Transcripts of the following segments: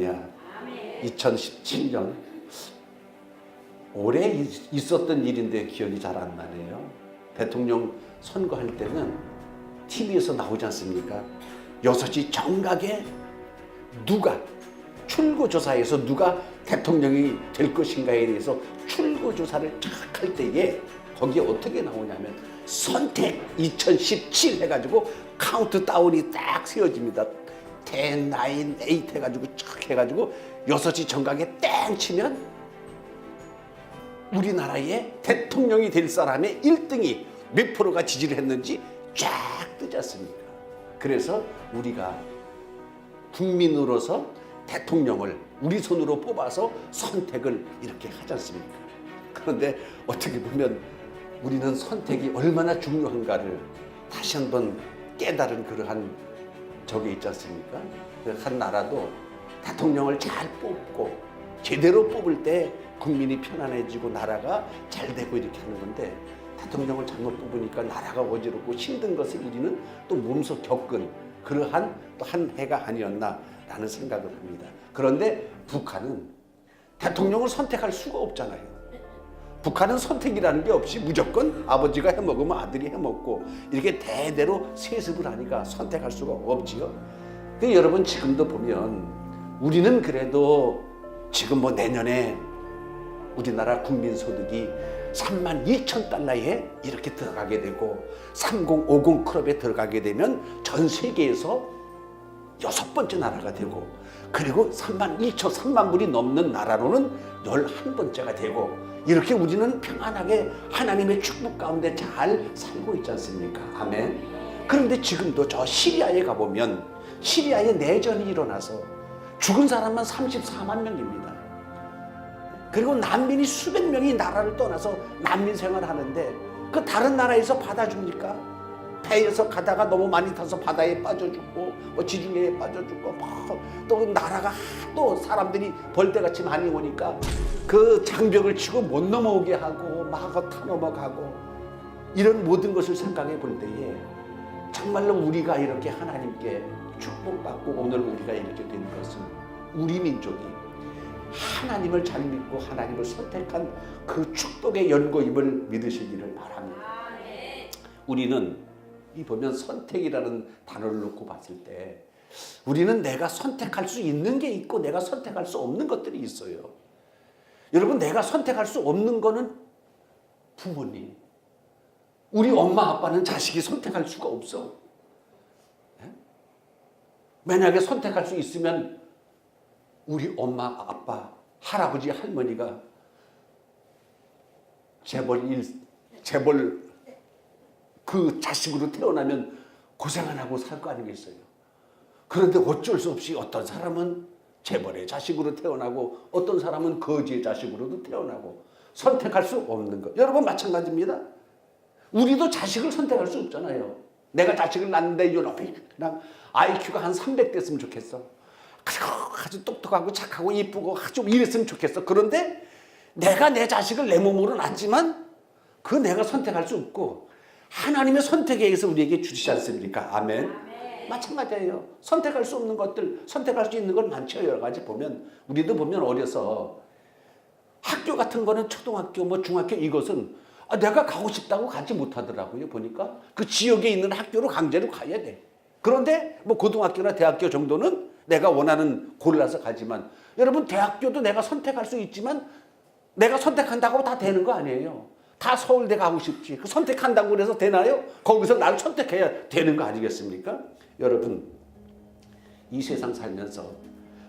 할렐루야. 2017년 올해 있었던 일인데 기억이 잘 안 나네요. 대통령 선거할 때는 TV에서 나오지 않습니까? 6시 정각에 누가 출구조사에서 누가 대통령이 될 것인가에 대해서 출구조사를 쫙 할 때에 거기에 어떻게 나오냐면 선택 2017 해가지고 카운트다운이 딱 세워집니다. 10, 9, 8 해가지고 쫙 해가지고 6시 정각에 땡 치면 우리나라의 대통령이 될 사람의 1등이 몇 프로가 지지를 했는지 쫙 뜨지 않습니까? 그래서 우리가 국민으로서 대통령을 우리 손으로 뽑아서 선택을 이렇게 하지 않습니까? 그런데 어떻게 보면 우리는 선택이 얼마나 중요한가를 다시 한번 깨달은 그러한 적이 있지 않습니까? 한 나라도 대통령을 잘 뽑고 제대로 뽑을 때 국민이 편안해지고 나라가 잘 되고 이렇게 하는 건데 대통령을 잘못 뽑으니까 나라가 어지럽고 힘든 것을 우리는 또 몸소 겪은 그러한 또 한 해가 아니었나라는 생각을 합니다. 그런데 북한은 대통령을 선택할 수가 없잖아요. 북한은 선택이라는 게 없이 무조건 아버지가 해먹으면 아들이 해먹고 이렇게 대대로 세습을 하니까 선택할 수가 없지요. 근데 여러분 지금도 보면 우리는 그래도 지금 뭐 내년에 우리나라 국민소득이 32,000달러에 이렇게 들어가게 되고 3050 클럽에 들어가게 되면 전 세계에서 6번째 나라가 되고 그리고 3만 불이 넘는 나라로는 11번째가 되고 이렇게 우리는 평안하게 하나님의 축복 가운데 잘 살고 있지 않습니까? 아멘. 그런데 지금도 저 시리아에 가보면 시리아에 내전이 일어나서 죽은 사람만 34만 명입니다. 그리고 난민이 수백 명이 나라를 떠나서 난민 생활하는데 그 다른 나라에서 받아줍니까? 배에서 가다가 너무 많이 타서 바다에 빠져 죽고 지중해에 빠져 죽고 또 나라가 또 사람들이 벌떼같이 많이 오니까 그 장벽을 치고 못 넘어오게 하고 막 타 넘어가고 이런 모든 것을 생각해 볼 때에 정말로 우리가 이렇게 하나님께 축복받고 오늘 우리가 이렇게 된 것은 우리 민족이 하나님을 잘 믿고 하나님을 선택한 그 축복의 연고임을 믿으시기를 바랍니다. 우리는 이 보면 선택이라는 단어를 놓고 봤을 때 우리는 내가 선택할 수 있는 게 있고 내가 선택할 수 없는 것들이 있어요. 여러분 내가 선택할 수 없는 거는 부모님. 우리 엄마 아빠는 자식이 선택할 수가 없어. 만약에 선택할 수 있으면 우리 엄마 아빠 할아버지 할머니가 재벌 그 자식으로 태어나면 고생 안 하고 살 거 아니겠어요. 그런데 어쩔 수 없이 어떤 사람은 재벌의 자식으로 태어나고 어떤 사람은 거지의 자식으로도 태어나고 선택할 수 없는 것. 여러분 마찬가지입니다. 우리도 자식을 선택할 수 없잖아요. 내가 자식을 낳는데 그냥 IQ가 한 300 됐으면 좋겠어. 아주 똑똑하고 착하고 이쁘고 아주 이랬으면 좋겠어. 그런데 내가 내 자식을 내 몸으로 낳지만 그 내가 선택할 수 없고 하나님의 선택에 의해서 우리에게 주시지 않습니까? 아멘. 마찬가지예요. 선택할 수 없는 것들, 선택할 수 있는 건 많죠. 여러 가지 보면 우리도 보면 어려서 학교 같은 거는 초등학교, 뭐 중학교 이것은 내가 가고 싶다고 가지 못하더라고요. 보니까 그 지역에 있는 학교로 강제로 가야 돼. 그런데 뭐 고등학교나 대학교 정도는 내가 원하는 골라서 가지만 여러분 대학교도 내가 선택할 수 있지만 내가 선택한다고 다 되는 거 아니에요. 다 서울대 가고 싶지. 그 선택한다고 그래서 되나요? 거기서 나를 선택해야 되는 거 아니겠습니까? 여러분 이 세상 살면서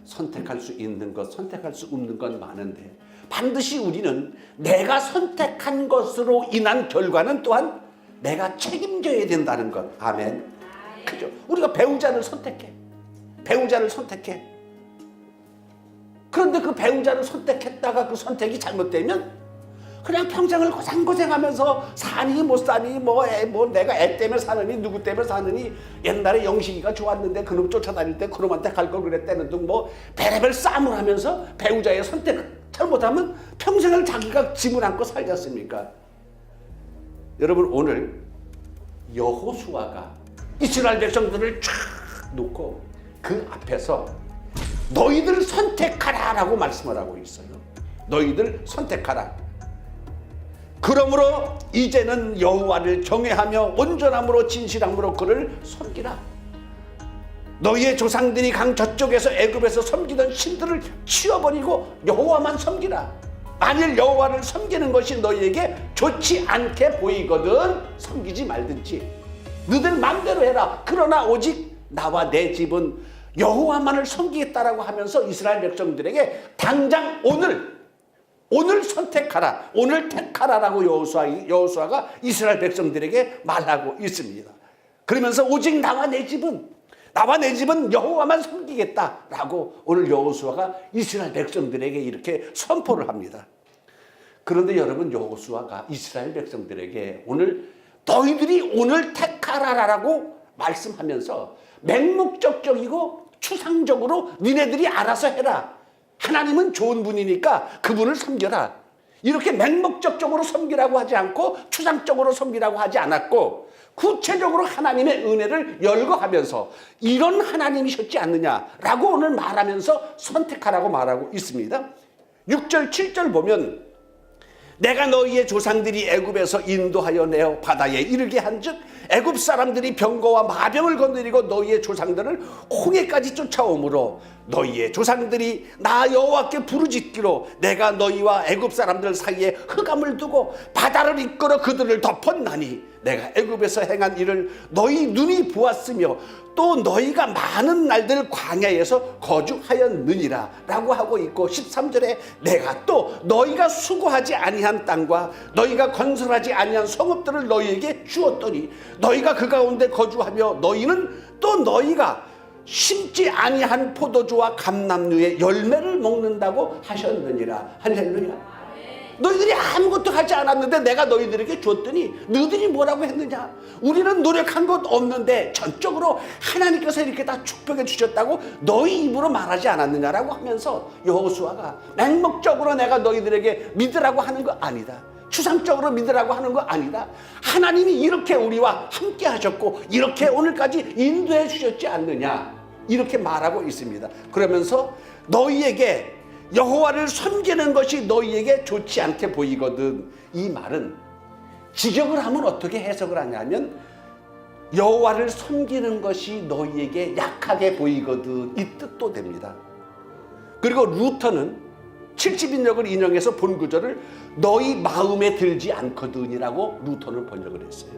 선택할 수 있는 것, 선택할 수 없는 건 많은데 반드시 우리는 내가 선택한 것으로 인한 결과는 또한 내가 책임져야 된다는 것. 아멘. 그죠? 우리가 배우자를 선택해. 배우자를 선택해. 그런데 그 배우자를 선택했다가 그 선택이 잘못되면 그냥 평생을 고생하면서 사니 못 사니 뭐 내가 애 때문에 사느니 누구 때문에 사느니 옛날에 영식이가 좋았는데 그놈 쫓아다닐 때 그놈한테 갈 걸 그랬다는 등 뭐 별의별 싸움을 하면서 배우자의 선택 잘못하면 평생을 자기가 짐을 안고 살지 않습니까? 여러분 오늘 여호수아가 이스라엘 백성들을 쫙 놓고 그 앞에서 너희들 선택하라라고 말씀을 하고 있어요. 너희들 선택하라. 그러므로 이제는 여호와를 경외하며 온전함으로 진실함으로 그를 섬기라. 너희의 조상들이 강 저쪽에서 애굽에서 섬기던 신들을 치워버리고 여호와만 섬기라. 만일 여호와를 섬기는 것이 너희에게 좋지 않게 보이거든 섬기지 말든지 너희들 마음대로 해라. 그러나 오직 나와 내 집은 여호와만을 섬기겠다라고 하면서 이스라엘 백성들에게 당장 오늘 선택하라, 오늘 택하라라고 여호수아가 이스라엘 백성들에게 말하고 있습니다. 그러면서 오직 나와 내 집은 여호와만 섬기겠다라고 오늘 여호수아가 이스라엘 백성들에게 이렇게 선포를 합니다. 그런데 여러분, 여호수아가 이스라엘 백성들에게 너희들이 오늘 택하라라고 말씀하면서 맹목적이고 추상적으로 니네들이 알아서 해라. 하나님은 좋은 분이니까 그분을 섬겨라. 이렇게 맹목적으로 섬기라고 하지 않고 추상적으로 섬기라고 하지 않았고 구체적으로 하나님의 은혜를 열거하면서 이런 하나님이셨지 않느냐라고 오늘 말하면서 선택하라고 말하고 있습니다. 6절 7절 보면 내가 너희의 조상들이 애굽에서 인도하여 내어 바다에 이르게 한즉 애굽 사람들이 병거와 마병을 거느리고 너희의 조상들을 홍해까지 쫓아오므로 너희의 조상들이 나 여호와께 부르짖기로 내가 너희와 애굽 사람들 사이에 흑암을 두고 바다를 이끌어 그들을 덮었나니 내가 애굽에서 행한 일을 너희 눈이 보았으며 또 너희가 많은 날들 광야에서 거주하였느니라 라고 하고 있고 13절에 내가 또 너희가 수고하지 아니한 땅과 너희가 건설하지 아니한 성읍들을 너희에게 주었더니 너희가 그 가운데 거주하며 너희는 또 너희가 심지 아니한 포도주와 감람류의 열매를 먹는다고 하셨느니라. 할렐루야. 너희들이 아무것도 하지 않았는데 내가 너희들에게 줬더니 너희들이 뭐라고 했느냐? 우리는 노력한 것 없는데 전적으로 하나님께서 이렇게 다 축복해 주셨다고 너희 입으로 말하지 않았느냐라고 하면서 여호수아가 맹목적으로 내가 너희들에게 믿으라고 하는 거 아니다. 추상적으로 믿으라고 하는 거 아니다. 하나님이 이렇게 우리와 함께 하셨고 이렇게 오늘까지 인도해 주셨지 않느냐 이렇게 말하고 있습니다. 그러면서 너희에게 여호와를 섬기는 것이 너희에게 좋지 않게 보이거든. 이 말은 직역을 하면 어떻게 해석을 하냐면 여호와를 섬기는 것이 너희에게 약하게 보이거든 이 뜻도 됩니다. 그리고 루터는 70인역을 인용해서 본 구절을 너희 마음에 들지 않거든이라고 루터는 번역을 했어요.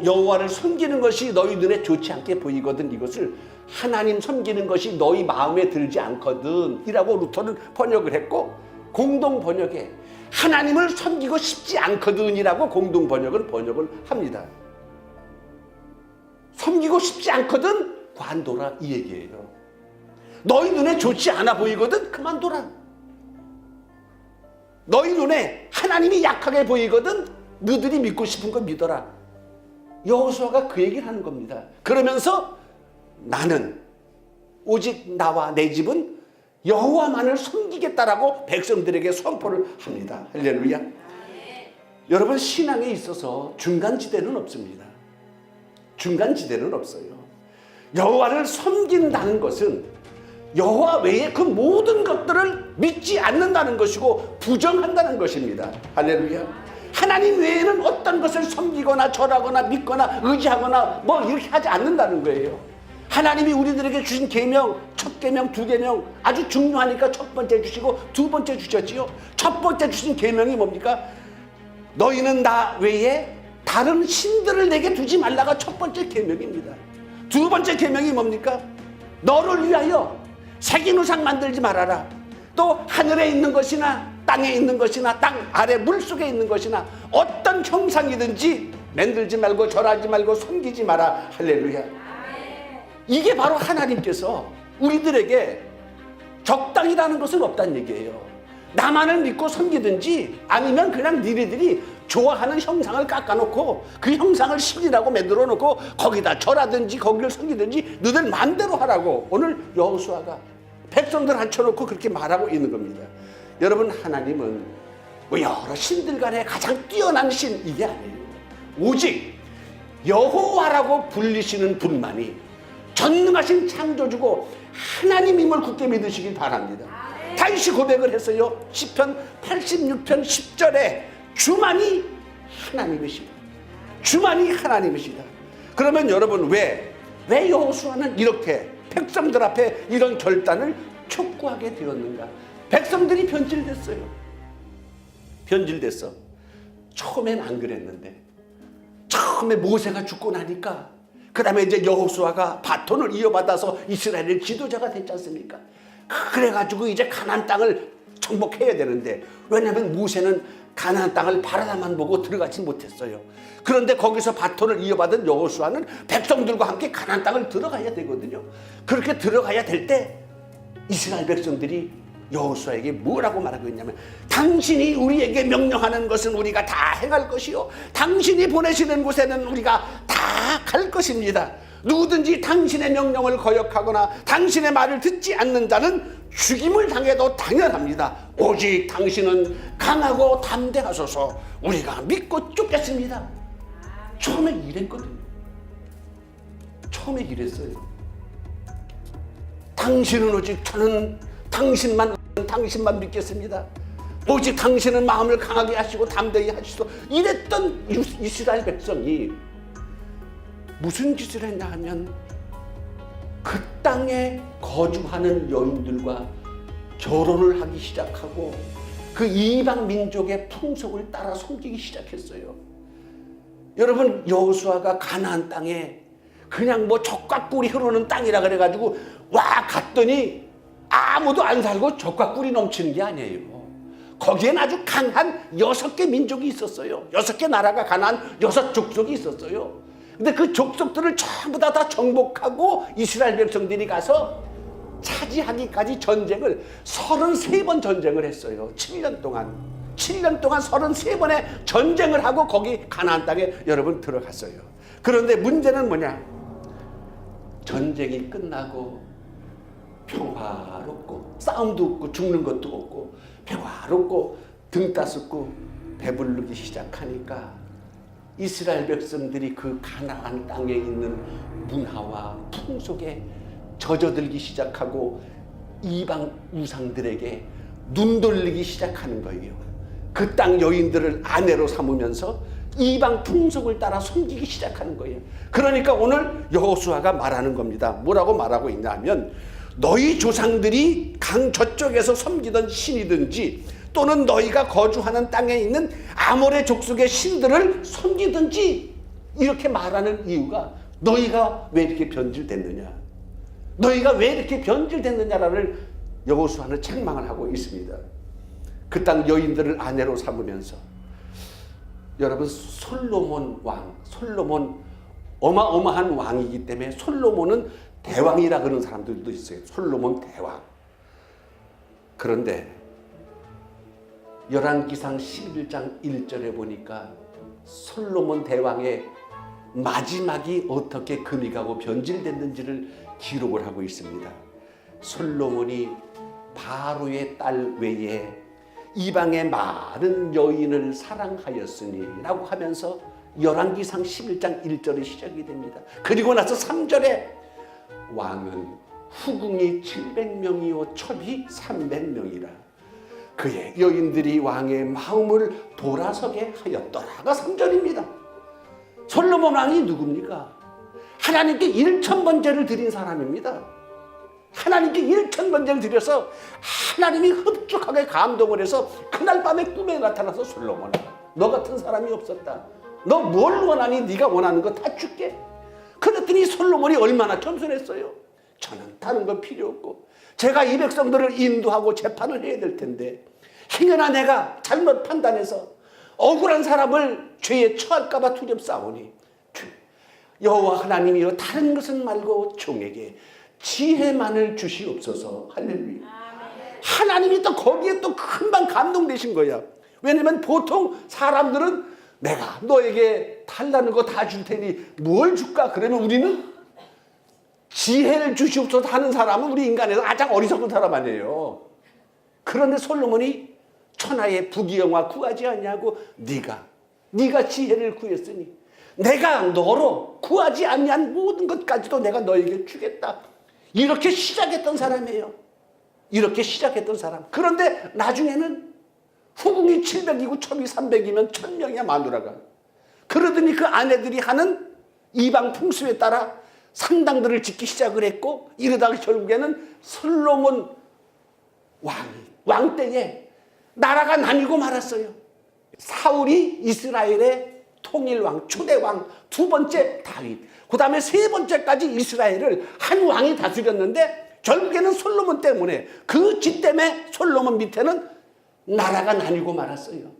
여호와를 섬기는 것이 너희 눈에 좋지 않게 보이거든 이것을 하나님 섬기는 것이 너희 마음에 들지 않거든 이라고 루터는 번역을 했고 공동 번역에 하나님을 섬기고 싶지 않거든 이라고 공동 번역을 합니다. 섬기고 싶지 않거든 관둬라 이 얘기예요. 너희 눈에 좋지 않아 보이거든 그만둬라. 너희 눈에 하나님이 약하게 보이거든 너희들이 믿고 싶은 거 믿어라. 여호수아가 그 얘기를 하는 겁니다. 그러면서 나는 오직 나와 내 집은 여호와만을 섬기겠다라고 백성들에게 선포를 합니다. 할렐루야. 여러분, 신앙에 있어서 중간지대는 없습니다. 중간지대는 없어요. 여호와를 섬긴다는 것은 여호와 외에 그 모든 것들을 믿지 않는다는 것이고 부정한다는 것입니다. 할렐루야. 하나님 외에는 어떤 것을 섬기거나 절하거나 믿거나 의지하거나 뭐 이렇게 하지 않는다는 거예요. 하나님이 우리들에게 주신 계명, 첫 계명, 두 계명 아주 중요하니까 첫 번째 주시고 두 번째 주셨지요. 첫 번째 주신 계명이 뭡니까? 너희는 나 외에 다른 신들을 내게 두지 말라가 첫 번째 계명입니다. 두 번째 계명이 뭡니까? 너를 위하여 새긴 우상 만들지 말아라. 또 하늘에 있는 것이나 땅에 있는 것이나 땅 아래 물속에 있는 것이나 어떤 형상이든지 만들지 말고 절하지 말고 섬기지 마라. 할렐루야. 이게 바로 하나님께서 우리들에게 적당이라는 것은 없다는 얘기예요. 나만을 믿고 섬기든지 아니면 그냥 니네들이 좋아하는 형상을 깎아놓고 그 형상을 신이라고 만들어 놓고 거기다 절하든지 거기를 섬기든지 너들 마음대로 하라고 오늘 여호수아가 백성들 앉혀놓고 그렇게 말하고 있는 겁니다. 여러분, 하나님은 뭐 여러 신들 간에 가장 뛰어난 신 이게 아니에요. 오직 여호와라고 불리시는 분만이 전능하신 창조주고 하나님임을 굳게 믿으시길 바랍니다. 다윗이 고백을 했어요. 시편 86편 10절에 주만이 하나님이시다. 주만이 하나님이시다. 그러면 여러분 왜 여호수아는 이렇게 백성들 앞에 이런 결단을 촉구하게 되었는가? 백성들이 변질됐어요. 변질됐어. 처음엔 안 그랬는데 처음에 모세가 죽고 나니까 그 다음에 이제 여호수아가 바톤을 이어받아서 이스라엘의 지도자가 됐지 않습니까? 그래가지고 이제 가나안 땅을 정복해야 되는데, 왜냐하면 모세는 가나안 땅을 바라다만 보고 들어가지 못했어요. 그런데 거기서 바톤을 이어받은 여호수아는 백성들과 함께 가나안 땅을 들어가야 되거든요. 그렇게 들어가야 될 때 이스라엘 백성들이 여호수아에게 뭐라고 말하고 있냐면, 당신이 우리에게 명령하는 것은 우리가 다 행할 것이요, 당신이 보내시는 곳에는 우리가 다 갈 것입니다. 누구든지 당신의 명령을 거역하거나 당신의 말을 듣지 않는 자는 죽임을 당해도 당연합니다. 오직 당신은 강하고 담대하소서. 우리가 믿고 쫓겠습니다. 처음에 이랬거든요. 처음에 이랬어요. 당신은 오직 저는 당신만 믿겠습니다. 오직 당신은 마음을 강하게 하시고 담대히 하시소. 이랬던 이스라엘 백성이 무슨 짓을 했냐 하면, 그 땅에 거주하는 여인들과 결혼을 하기 시작하고 그 이방 민족의 풍속을 따라 섬기기 시작했어요. 여러분, 여호수아가 가나안 땅에 그냥 뭐 젖과 꿀이 흐르는 땅이라 그래가지고 와 갔더니 아무도 안 살고 젖과 꿀이 넘치는 게 아니에요. 거기엔 아주 강한 6개 민족이 있었어요. 6개 나라가 가나안 6족속이 있었어요. 근데 그 족속들을 전부 다 정복하고 이스라엘 백성들이 가서 차지하기까지 전쟁을 33번 전쟁을 했어요. 7년 동안 33번의 전쟁을 하고 거기 가나안 땅에 여러분 들어갔어요. 그런데 문제는 뭐냐? 전쟁이 끝나고 평화롭고 싸움도 없고 죽는 것도 없고 평화롭고 등 따숩고 배부르기 시작하니까 이스라엘 백성들이 그 가나안 땅에 있는 문화와 풍속에 젖어들기 시작하고 이방 우상들에게 눈 돌리기 시작하는 거예요. 그 땅 여인들을 아내로 삼으면서 이방 풍속을 따라 섬기기 시작하는 거예요. 그러니까 오늘 여호수아가 말하는 겁니다. 뭐라고 말하고 있냐 하면, 너희 조상들이 강 저쪽에서 섬기던 신이든지 또는 너희가 거주하는 땅에 있는 아모레 족속의 신들을 섬기든지, 이렇게 말하는 이유가 너희가 왜 이렇게 변질됐느냐, 너희가 왜 이렇게 변질됐느냐를 여호수아는 책망을 하고 있습니다. 그 땅 여인들을 아내로 삼으면서, 여러분 솔로몬 어마어마한 왕이기 때문에 솔로몬은 대왕이라 그러는 사람들도 있어요. 솔로몬 대왕. 그런데 열왕기상 11장 1절에 보니까 솔로몬 대왕의 마지막이 어떻게 금이 가고 변질됐는지를 기록을 하고 있습니다. 솔로몬이 바로의 딸 외에 이방의 많은 여인을 사랑하였으니 라고 하면서 열왕기상 11장 1절이 시작이 됩니다. 그리고 나서 3절에 왕은 후궁이 700명이요 첩이 300명이라 그의 여인들이 왕의 마음을 돌아서게 하였더라가 3절입니다. 솔로몬 왕이 누굽니까? 하나님께 1000번제를 드린 사람입니다. 하나님께 1000번제를 드려서 하나님이 흡족하게 감동을 해서 그날 밤에 꿈에 나타나서, 솔로몬아, 너 같은 사람이 없었다. 너 뭘 원하니? 네가 원하는 거 다 줄게. 그랬더니 솔로몬이 얼마나 겸손했어요. 저는 다른 거 필요 없고 제가 이 백성들을 인도하고 재판을 해야 될 텐데 행여나 내가 잘못 판단해서 억울한 사람을 죄에 처할까 봐 두렵사오니 여호와 하나님이여 다른 것은 말고 종에게 지혜만을 주시옵소서. 할렐루야. 하나님이 또 거기에 또 금방 감동되신 거야. 왜냐면 보통 사람들은 내가 너에게 달라는 거 다 줄 테니 뭘 줄까? 그러면 우리는 지혜를 주시옵소서 하는 사람은 우리 인간에서 가장 어리석은 사람 아니에요. 그런데 솔로몬이 천하의 부귀영화 구하지 않냐고, 네가 지혜를 구했으니 내가 너로 구하지 아니한 모든 것까지도 내가 너에게 주겠다. 이렇게 시작했던 사람이에요. 이렇게 시작했던 사람. 그런데 나중에는 후궁이 700이고 첩이 300이면 1000명이야 마누라가. 그러더니 그 아내들이 하는 이방 풍습에 따라 상당들을 짓기 시작을 했고, 이러다가 결국에는 솔로몬 왕 때에 나라가 나뉘고 말았어요. 사울이 이스라엘의 통일왕, 초대왕, 두 번째 다윗, 그 다음에 세 번째까지 이스라엘을 한 왕이 다스렸는데 결국에는 솔로몬 때문에, 그 지 때문에 솔로몬 밑에는 나라가 나뉘고 말았어요.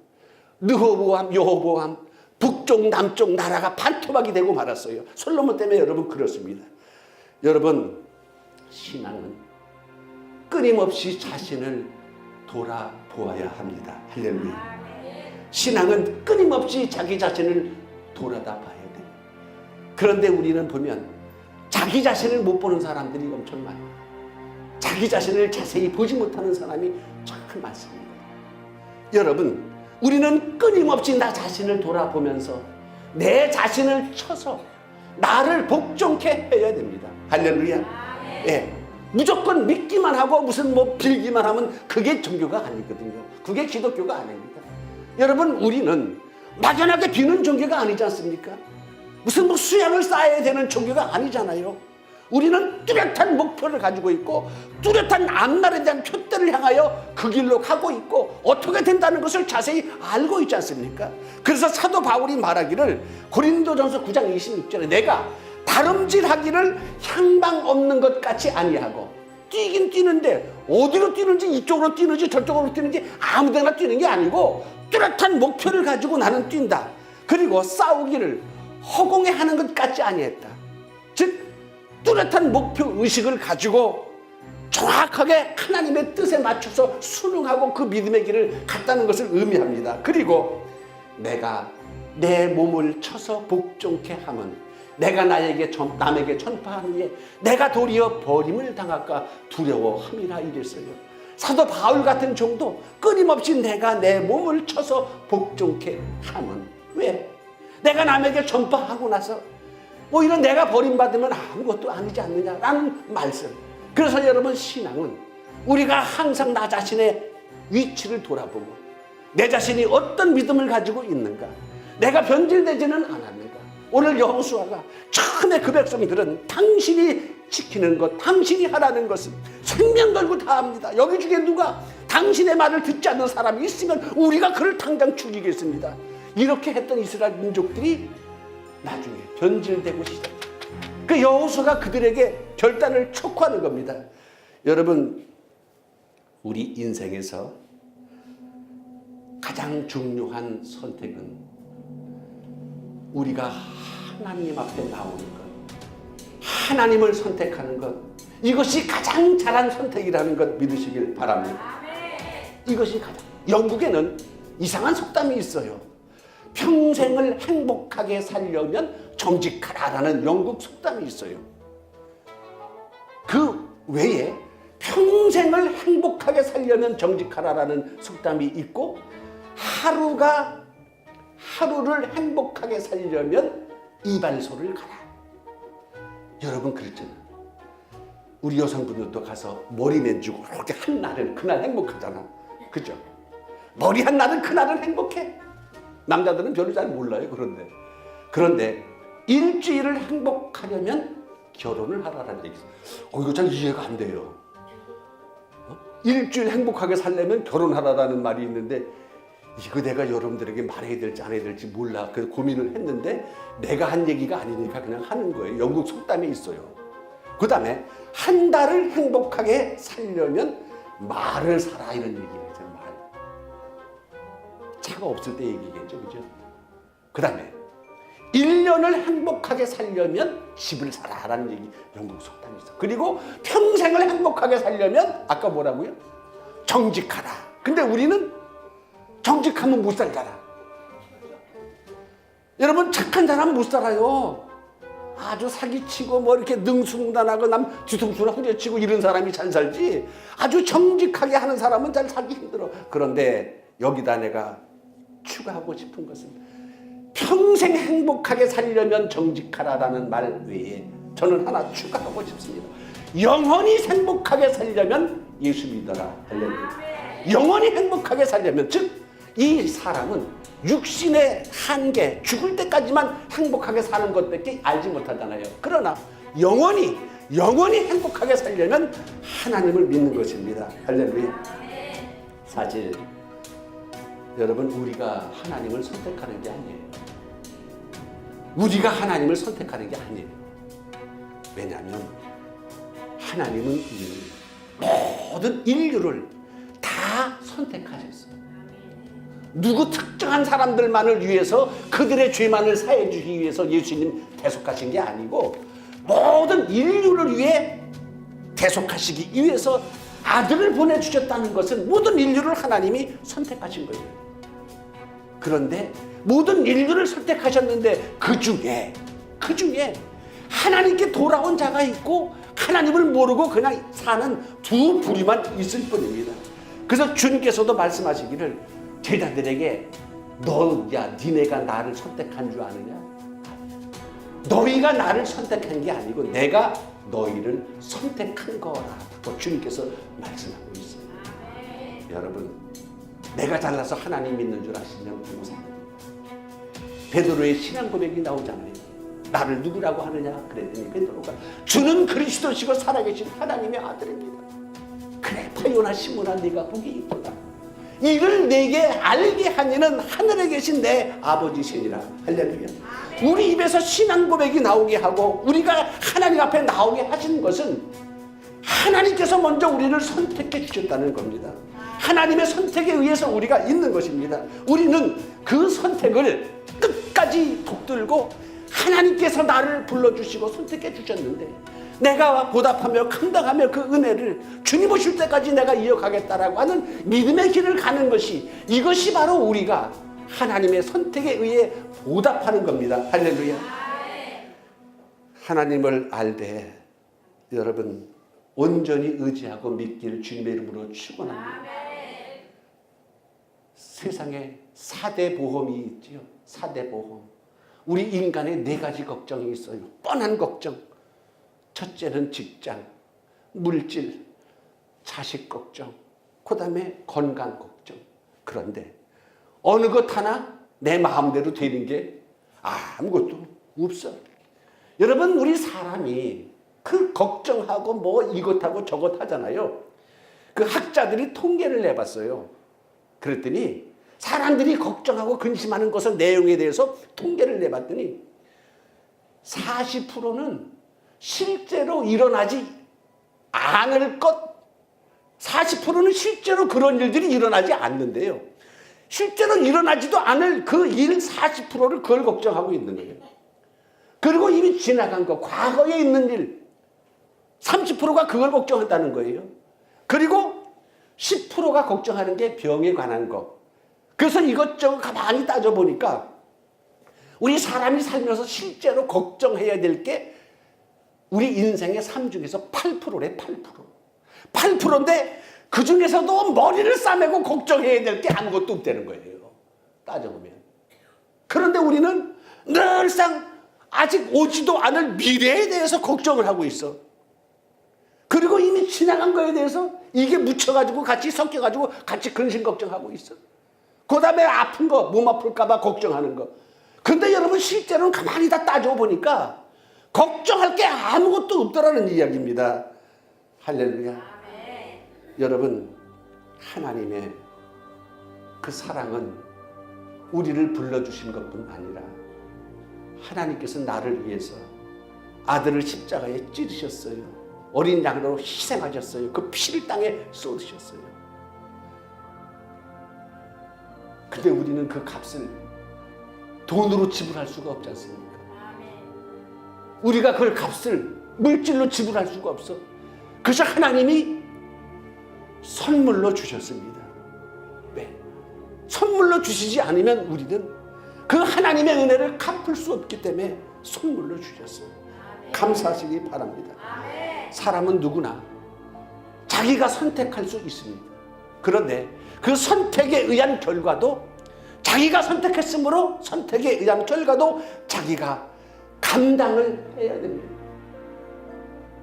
르호보암, 여호보암, 북쪽, 남쪽 나라가 반토막이 되고 말았어요. 솔로몬 때문에 여러분 그렇습니다. 여러분, 신앙은 끊임없이 자신을 돌아보아야 합니다. 할렐루야. 신앙은 끊임없이 자기 자신을 돌아다 봐야 돼요. 그런데 우리는 보면 자기 자신을 못 보는 사람들이 엄청 많아요. 자기 자신을 자세히 보지 못하는 사람이 참 많습니다. 여러분, 우리는 끊임없이 나 자신을 돌아보면서 내 자신을 쳐서 나를 복종케 해야 됩니다. 할렐루야. 예. 무조건 믿기만 하고 무슨 빌기만 하면 그게 종교가 아니거든요. 그게 기독교가 아닙니다. 여러분, 우리는 막연하게 비는 종교가 아니지 않습니까? 무슨 수양을 쌓아야 되는 종교가 아니잖아요. 우리는 뚜렷한 목표를 가지고 있고 뚜렷한 앞날에 대한 표대를 향하여 그 길로 가고 있고 어떻게 된다는 것을 자세히 알고 있지 않습니까? 그래서 사도 바울이 말하기를 고린도전서 9장 26절에 내가 다름질하기를 향방 없는 것 같이 아니하고, 뛰긴 뛰는데 어디로 뛰는지, 이쪽으로 뛰는지 저쪽으로 뛰는지 아무데나 뛰는 게 아니고 뚜렷한 목표를 가지고 나는 뛴다. 그리고 싸우기를 허공에 하는 것 같지 아니했다. 즉 뚜렷한 목표 의식을 가지고 정확하게 하나님의 뜻에 맞춰서 순응하고 그 믿음의 길을 갔다는 것을 의미합니다. 그리고 내가 내 몸을 쳐서 복종케 하면 내가 남에게 전파한 후에 내가 도리어 버림을 당할까 두려워함이라 이랬어요. 사도 바울 같은 종도 끊임없이 내가 내 몸을 쳐서 복종케 하면, 왜? 내가 남에게 전파하고 나서 이런 내가 버림받으면 아무것도 아니지 않느냐라는 말씀. 그래서 여러분, 신앙은 우리가 항상 나 자신의 위치를 돌아보고 내 자신이 어떤 믿음을 가지고 있는가, 내가 변질되지는 않았는가. 오늘 여호수아가 처음에 그 백성들은 당신이 지키는 것, 당신이 하라는 것은 생명 걸고 다 합니다. 여기 중에 누가 당신의 말을 듣지 않는 사람이 있으면 우리가 그를 당장 죽이겠습니다. 이렇게 했던 이스라엘 민족들이 나중에 변질되고 시작해요. 그 여호수아가 그들에게 결단을 촉구하는 겁니다. 여러분, 우리 인생에서 가장 중요한 선택은 우리가 하나님 앞에 나오는 것, 하나님을 선택하는 것, 이것이 가장 잘한 선택이라는 것 믿으시길 바랍니다. 이것이 가장. 영국에는 이상한 속담이 있어요. 평생을 행복하게 살려면 정직하라라는 영국 속담이 있어요. 그 외에 평생을 행복하게 살려면 정직하라라는 속담이 있고, 하루를 행복하게 살려면 이발소를 가라. 여러분, 그랬잖아요. 우리 여성분들도 가서 머리 맨주고 이렇게 한 날은 그날 행복하잖아. 그죠? 머리 한 날은 그날은 행복해. 남자들은 별로 잘 몰라요. 그런데 일주일을 행복하려면 결혼을 하라는 얘기 있어요. 이거 잘 이해가 안 돼요. 일주일 행복하게 살려면 결혼하라는 말이 있는데, 이거 내가 여러분들에게 말해야 될지 안 해야 될지 몰라. 그래서 고민을 했는데 내가 한 얘기가 아니니까 그냥 하는 거예요. 영국 속담에 있어요. 그 다음에 한 달을 행복하게 살려면 말을 사라, 이런 얘기예요. 말. 차가 없을 때 얘기겠죠, 그죠? 그 다음에 1년을 행복하게 살려면 집을 사라라는 얘기, 영국 속담이 있어. 그리고 평생을 행복하게 살려면 아까 뭐라고요? 정직하라. 근데 우리는 정직하면 못 살잖아. 여러분, 착한 사람은 못 살아요. 아주 사기치고 이렇게 능수능란하고 남 뒤통수를 후려치고 이런 사람이 잘 살지, 아주 정직하게 하는 사람은 잘 살기 힘들어. 그런데 여기다 내가 추가하고 싶은 것은 평생 행복하게 살려면 정직하라라는 말 외에 저는 하나 추가하고 싶습니다. 영원히 행복하게 살려면 예수 믿어라. 할렐루야. 영원히 행복하게 살려면, 즉 이 사람은 육신의 한계, 죽을 때까지만 행복하게 사는 것밖에 알지 못하잖아요. 그러나 영원히 행복하게 살려면 하나님을 믿는 것입니다. 할렐루야. 사실 여러분, 우리가 하나님을 선택하는 게 아니에요. 우리가 하나님을 선택하는 게 아니에요. 왜냐하면 하나님은 이 모든 인류를 다 선택하셨어요. 누구 특정한 사람들만을 위해서 그들의 죄만을 사해 주기 위해서 예수님 대속하신 게 아니고 모든 인류를 위해 대속하시기 위해서 아들을 보내주셨다는 것은 모든 인류를 하나님이 선택하신 거예요. 그런데 모든 인류를 선택하셨는데 그 중에 하나님께 돌아온 자가 있고 하나님을 모르고 그냥 사는 두 부류만 있을 뿐입니다. 그래서 주님께서도 말씀하시기를 제자들에게 니네가 나를 선택한 줄 아느냐? 너희가 나를 선택한 게 아니고 내가 너희를 선택한 거라고 주님께서 말씀하고 있어요. 여러분, 내가 잘나서 하나님 믿는 줄 아시냐고 묻습니다. 베드로의 신앙 고백이 나오잖아요. 나를 누구라고 하느냐? 그랬더니 베드로가 주는 그리스도시고 살아계신 하나님의 아들입니다. 그래, 파요나 시몬아, 네가 복이 있도다. 이를 내게 알게 한 이는 하늘에 계신 내 아버지시니라. 할렐루야. 우리 입에서 신앙 고백이 나오게 하고 우리가 하나님 앞에 나오게 하시는 것은 하나님께서 먼저 우리를 선택해 주셨다는 겁니다. 하나님의 선택에 의해서 우리가 있는 것입니다. 우리는 그 선택을 끝까지 붙들고 하나님께서 나를 불러주시고 선택해 주셨는데 내가 보답하며 감당하며 그 은혜를 주님 오실 때까지 내가 이어가겠다라고 하는 믿음의 길을 가는 것이, 이것이 바로 우리가 하나님의 선택에 의해 보답하는 겁니다. 할렐루야. 하나님을 알되 여러분 온전히 의지하고 믿기를 주님의 이름으로 축원합니다. 세상에 4대 보험이 있지요. 4대 보험. 우리 인간의 4가지 걱정이 있어요. 뻔한 걱정. 첫째는 직장, 물질, 자식 걱정, 그 다음에 건강 걱정. 그런데 어느 것 하나 내 마음대로 되는 게 아무것도 없어. 여러분, 우리 사람이 그 걱정하고 뭐 이것하고 저것 하잖아요. 그 학자들이 통계를 내봤어요. 그랬더니 사람들이 걱정하고 근심하는 것의 내용에 대해서 통계를 내봤더니 40%는 실제로 일어나지 않을 것, 40%는 실제로 그런 일들이 일어나지 않는데요. 실제로 일어나지도 않을 그 일 40%를 그걸 걱정하고 있는 거예요. 그리고 이미 지나간 거, 과거에 있는 일 30%가 그걸 걱정한다는 거예요. 그리고 10%가 걱정하는 게 병에 관한 거. 그래서 이것저것 가만히 따져보니까 우리 사람이 살면서 실제로 걱정해야 될 게 우리 인생의 삶 중에서 8%래. 8%인데 그 중에서도 머리를 싸매고 걱정해야 될 게 아무것도 없다는 거예요. 따져보면. 그런데 우리는 늘상 아직 오지도 않을 미래에 대해서 걱정을 하고 있어. 그리고 이미 지나간 거에 대해서 이게 묻혀가지고 같이 섞여가지고 같이 근심 걱정하고 있어. 그 다음에 아픈 거, 몸 아플까봐 걱정하는 거. 근데 여러분 실제로는 가만히 다 따져보니까 걱정할 게 아무것도 없더라는 이야기입니다. 할렐루야. 아멘. 여러분, 하나님의 그 사랑은 우리를 불러주신 것뿐 아니라 하나님께서 나를 위해서 아들을 십자가에 찌르셨어요. 어린 양으로 희생하셨어요. 그 피를 땅에 쏟으셨어요. 근데 우리는 그 값을 돈으로 지불할 수가 없지 않습니까? 우리가 그 값을 물질로 지불할 수가 없어. 그래서 하나님이 선물로 주셨습니다. 왜? 선물로 주시지 않으면 우리는 그 하나님의 은혜를 갚을 수 없기 때문에 선물로 주셨어요. 감사하시기 바랍니다. 사람은 누구나 자기가 선택할 수 있습니다. 그런데 그 선택에 의한 결과도 자기가 선택했으므로 선택에 의한 결과도 자기가 감당을 해야 됩니다.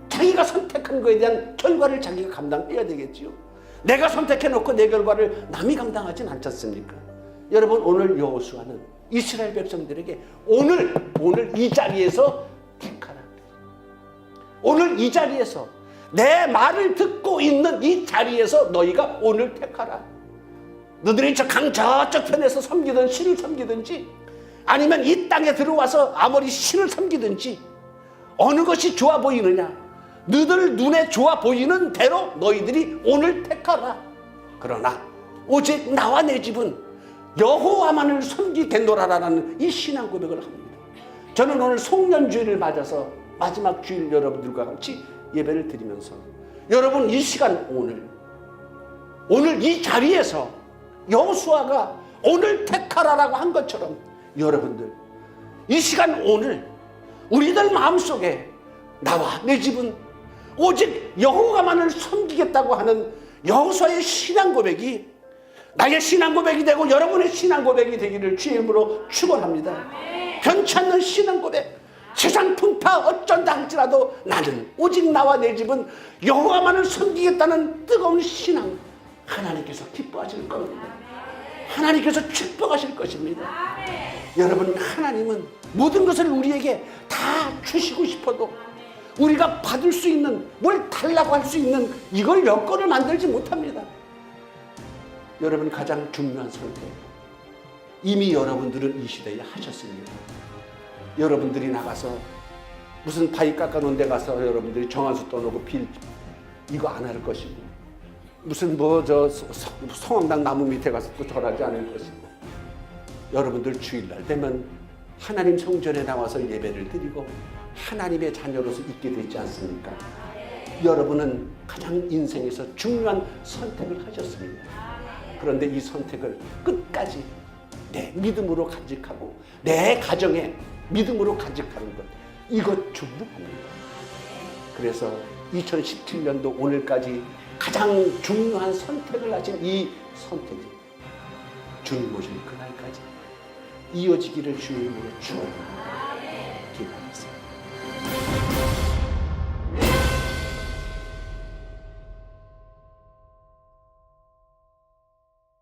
자기가 선택한 것에 대한 결과를 자기가 감당해야 되겠지요. 내가 선택해놓고 내 결과를 남이 감당하진 않지 않습니까? 여러분, 오늘 여호수아는 이스라엘 백성들에게 오늘 이 자리에서 택하라. 오늘 이 자리에서 내 말을 듣고 있는 이 자리에서 너희가 오늘 택하라. 너희들이 저 강 저쪽 편에서 섬기든 신을 섬기든지 아니면 이 땅에 들어와서 아무리 신을 섬기든지 어느 것이 좋아 보이느냐, 너희들 눈에 좋아 보이는 대로 너희들이 오늘 택하라. 그러나 오직 나와 내 집은 여호와만을 섬기겠노라라는 이 신앙 고백을 합니다. 저는 오늘 송년주일을 맞아서 마지막 주일 여러분들과 같이 예배를 드리면서 여러분, 이 시간 오늘 이 자리에서 여호수아가 오늘 택하라라고 한 것처럼 여러분들 이 시간 오늘 우리들 마음속에 나와 내 집은 오직 여호와만을 섬기겠다고 하는 여호수아의 신앙 고백이 나의 신앙 고백이 되고 여러분의 신앙 고백이 되기를 주의 이름으로 축원합니다. 변치 않는 신앙 고백. 세상 풍파 어쩐다 할지라도 나는 오직 나와 내 집은 여호와만을 섬기겠다는 뜨거운 신앙, 하나님께서 기뻐하실 겁니다. 하나님께서 축복하실 것입니다. 여러분, 하나님은 모든 것을 우리에게 다 주시고 싶어도 우리가 받을 수 있는, 뭘 달라고 할 수 있는 이걸 여건을 만들지 못합니다. 여러분, 가장 중요한 선택 이미 여러분들은 이 시대에 하셨습니다. 여러분들이 나가서 무슨 바위 깎아놓은 데 가서 여러분들이 정한수 떠놓고 빌 이거 안 할 것이고, 무슨 성황당 나무 밑에 가서 또 절하지 않을 것이고, 여러분들 주일날 되면 하나님 성전에 나와서 예배를 드리고 하나님의 자녀로서 있게 되지 않습니까? 여러분은 가장 인생에서 중요한 선택을 하셨습니다. 그런데 이 선택을 끝까지 내 믿음으로 간직하고 내 가정에 믿음으로 간직하는 것, 이것 중요합니다. 그래서 2017년도 오늘까지 가장 중요한 선택을 하신 이 선택이 주님 오실 그날까지 이어지기를 주의 이름으로 축원합니다.